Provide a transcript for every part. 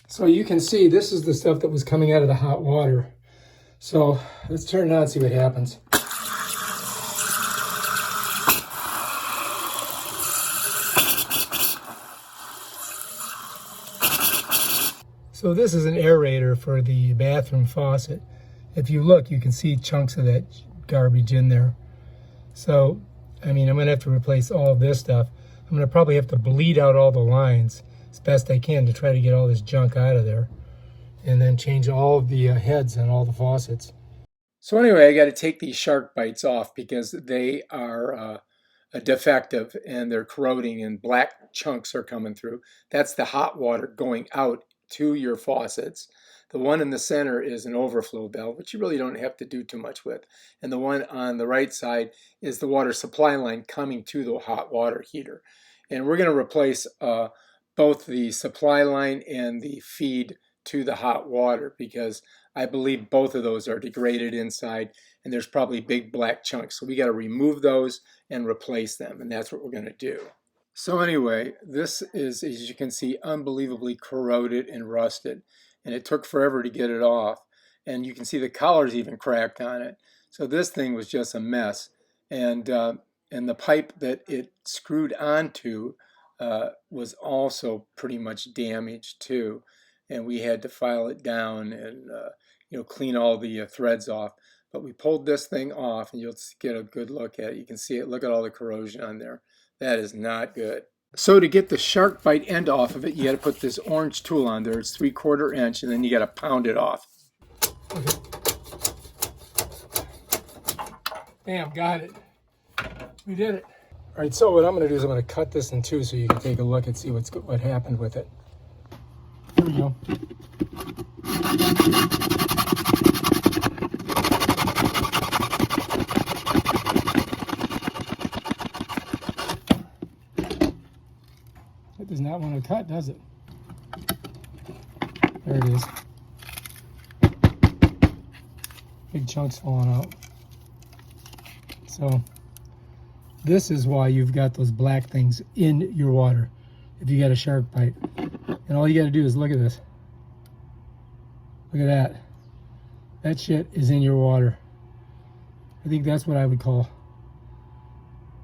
So you can see this is the stuff that was coming out of the hot water. So let's turn it on and see what happens. So this is an aerator for the bathroom faucet. If you look, you can see chunks of that garbage in there. So, I mean, I'm gonna have to replace all of this stuff. I'm gonna probably have to bleed out all the lines as best I can to try to get all this junk out of there. And then change all of the heads on all the faucets. So anyway, I got to take these Sharkbites off because they are defective and they're corroding and black chunks are coming through. That's the hot water going out to your faucets. The one in the center is an overflow valve, which you really don't have to do too much with. And the one on the right side is the water supply line coming to the hot water heater. And we're going to replace both the supply line and the feed to the hot water because I believe both of those are degraded inside and there's probably big black chunks. So we got to remove those and replace them, and that's what we're going to do. So anyway, this is, as you can see, unbelievably corroded and rusted, and it took forever to get it off. And you can see the collar's even cracked on it. So this thing was just a mess. And the pipe that it screwed onto was also pretty damaged damaged too. And we had to file it down and clean all the threads off. But we pulled this thing off, and you'll get a good look at it. You can see it. Look at all the corrosion on there. That is not good. So to get the Sharkbite end off of it, you got to put this orange tool on there. It's 3/4 inch, and then you got to pound it off. Okay. Bam, got it. We did it. All right, so what I'm going to do is I'm going to cut this in two so you can take a look and see what happened with it. Here we go. It does not want to cut, does it? There it is. Big chunks falling out. So this is why you've got those black things in your water if you got a Sharkbite. And all you got to do is look at this. Look at that. That shit is in your water. I think that's what I would call.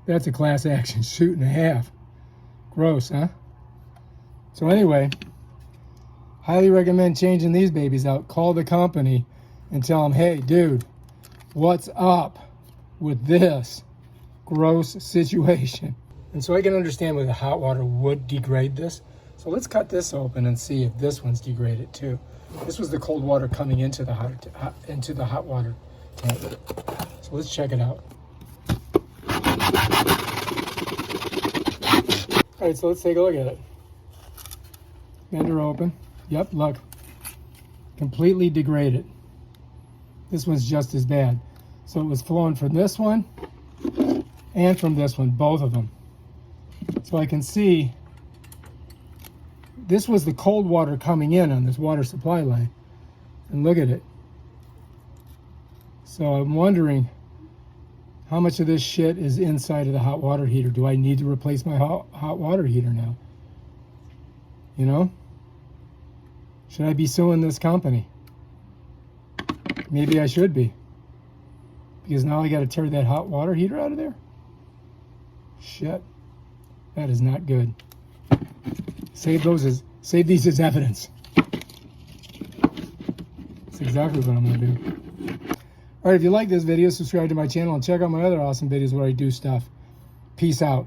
That's a class action shoot and a half. Gross, huh? So anyway, highly recommend changing these babies out. Call the company and tell them, hey, dude, what's up with this gross situation? And so I can understand why the hot water would degrade this. So let's cut this open and see if this one's degraded too. This was the cold water coming into the hot water tank. So let's check it out. All right, so let's take a look at it. Bend her open. Yep, look. Completely degraded. This one's just as bad. So it was flowing from this one and from this one, both of them. So I can see this was the cold water coming in on this water supply line. And look at it. So I'm wondering how much of this shit is inside of the hot water heater. Do I need to replace my hot water heater now? You know? Should I be suing this company? Maybe I should be. Because now I got to tear that hot water heater out of there? Shit. That is not good. Save these as evidence. That's exactly what I'm going to do. All right, if you like this video, subscribe to my channel and check out my other awesome videos where I do stuff. Peace out.